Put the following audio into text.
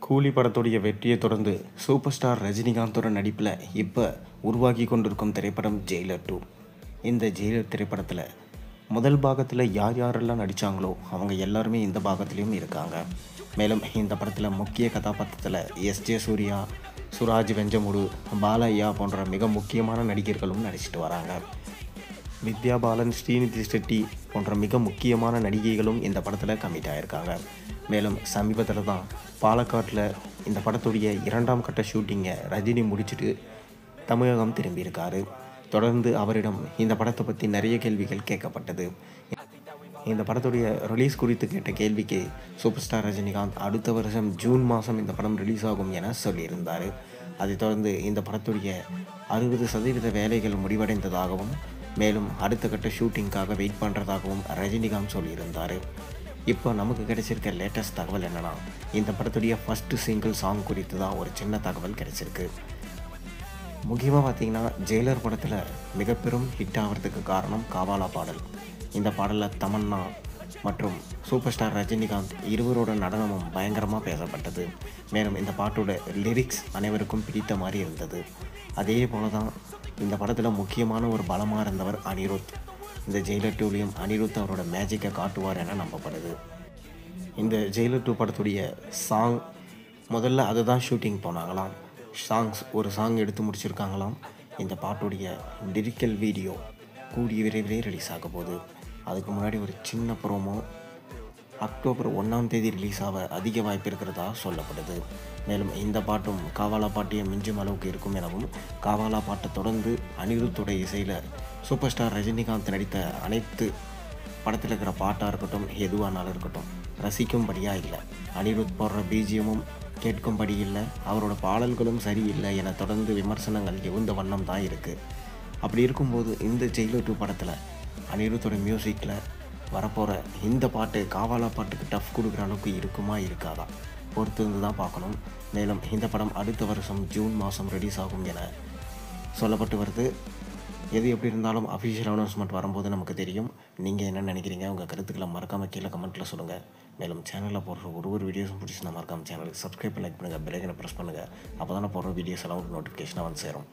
கூலி படத்துடைய வெற்றியை தொடர்ந்து சூப்பர் ஸ்டார் ரஜினிகாந்தோட நடிப்பில் இப்போ உருவாகி கொண்டிருக்கும் திரைப்படம் ஜெயிலர் 2. இந்த ஜெயிலர் திரைப்படத்தில் முதல் பாகத்தில் யார் யாரெல்லாம் நடித்தாங்களோ அவங்க எல்லாருமே இந்த பாகத்துலேயும் இருக்காங்க. மேலும் இந்த படத்தில் முக்கிய கதாபாத்திரத்தில் எஸ்.ஜே. சூர்யா, சுராஜ் வெஞ்சமுடு, பாலையா போன்ற மிக முக்கியமான நடிகர்களும் நடிச்சிட்டு வராங்க. வித்யா பாலன், ஸ்ரீநிதி ஷெட்டி போன்ற மிக முக்கியமான நடிகைகளும் இந்த படத்தில் கமிட் ஆகியிருக்காங்க. மேலும் சமீபத்தில் தான் பாலக்காட்டில் இந்த படத்துடைய 2ஆம் கட்ட ஷூட்டிங்கை ரஜினி முடிச்சுட்டு தமிழகம் திரும்பியிருக்காரு. தொடர்ந்து அவரிடம் இந்த படத்தை பற்றி நிறைய கேள்விகள் கேட்கப்பட்டது. இந்த படத்துடைய ரிலீஸ் குறித்து கேட்ட கேள்விக்கு சூப்பர் ஸ்டார் ரஜினிகாந்த் அடுத்த வருஷம் ஜூன் மாதம் இந்த படம் ரிலீஸ் ஆகும் என சொல்லியிருந்தார். அதைத் தொடர்ந்து இந்த படத்துடைய 60% வேலைகள் முடிவடைந்ததாகவும் மேலும் அடுத்த கட்ட ஷூட்டிங்காக வெயிட் பண்ணுறதாகவும் ரஜினிகாந்த் சொல்லியிருந்தார். இப்போ நமக்கு கிடைச்சிருக்க லேட்டஸ்ட் தகவல் என்னென்னா, இந்த படத்துடைய ஃபஸ்ட்டு சிங்கிள் சாங் குறித்து தான் ஒரு சின்ன தகவல் கிடைச்சிருக்கு. முக்கியமாக பார்த்திங்கன்னா, ஜெயிலர் படத்தில் மிக பெரும் ஹிட் ஆகிறதுக்கு காரணம் காவாலா பாடல். இந்த பாடலில் தமன்னா மற்றும் சூப்பர் ஸ்டார் ரஜினிகாந்த் இருவரோட நடனமும் பயங்கரமாக பேசப்பட்டது. மேலும் இந்த பாட்டோட லிரிக்ஸ் அனைவருக்கும் பிடித்த மாதிரி இருந்தது. அதே போல தான் இந்த படத்தில் முக்கியமான ஒரு பலமாக இருந்தவர் அனிருத். இந்த ஜெயிலர் 2லையும் அனிருத் அவரோட மேஜிக்கை காட்டுவார் என நம்பப்படுது. இந்த ஜெயிலர் 2 படத்துடைய சாங் முதல்ல அதை தான் ஷூட்டிங் போனாங்களாம். ஒரு சாங் எடுத்து முடிச்சிருக்காங்களாம். இந்த பாட்டுடைய லிரிக்கல் வீடியோ கூடிய விரைவிலே ரிலீஸ் ஆக போகுது. அதுக்கு முன்னாடி ஒரு சின்ன ப்ரோமோ அக்டோபர் 1ஆம் தேதி ரிலீஸ் ஆக அதிக வாய்ப்பு இருக்கிறதா சொல்லப்படுது. மேலும் இந்த பாட்டும் காவாலா பாட்டையை மிஞ்சும் அளவுக்கு இருக்கும் எனவும், காவாலா பாட்டை தொடர்ந்து அனிருத்துடைய இசையில் சூப்பர் ஸ்டார் ரஜினிகாந்த் நடித்த அனைத்து படத்தில் இருக்கிற பாட்டாக இருக்கட்டும், எதுவானாலும் இருக்கட்டும், ரசிக்கும்படியாக இல்லை. அனிருத் போடுற பிஜிஎமும் கேட்கும்படி இல்லை, அவரோட பாடல்களும் சரியில்லை என தொடர்ந்து விமர்சனங்கள் எழுந்த வண்ணம் தான் இருக்குது. அப்படி இருக்கும்போது இந்த ஜெயிலர் 2 படத்தில் அனிருத்தோட மியூசிக்கில் வரப்போகிற இந்த பாட்டு காவாலா பாட்டுக்கு டஃப் கொடுக்குற அளவுக்கு இருக்குமா இருக்காதா பொறுத்து இருந்து தான் பார்க்கணும். மேலும் இந்த படம் அடுத்த வருஷம் ஜூன் மாதம் ரிலீஸ் ஆகும் என சொல்லப்பட்டு வருது. எது எப்படி இருந்தாலும் அஃபிஷியல் அனௌன்ஸ்மெண்ட் வரும்போது நமக்கு தெரியும். நீங்கள் என்ன நினைக்கிறீங்க? உங்கள் கருத்துக்களை மறக்காமல் கீழே கமெண்ட்டில் சொல்லுங்கள். மேலும் சேனலில் போடுற ஒரு வீடியோஸும் பிடிச்சிருந்தா மறக்காமல் சேனலுக்கு சப்ஸ்கிரைப் லைக் பண்ணுங்கள், பெல் ஐக்கனை ப்ரெஸ் பண்ணுங்கள். அப்போ தானே போடுற வீடியோஸ் எல்லாம் ஒரு நோட்டிஃபிகேஷனாக வந்து சேரும்.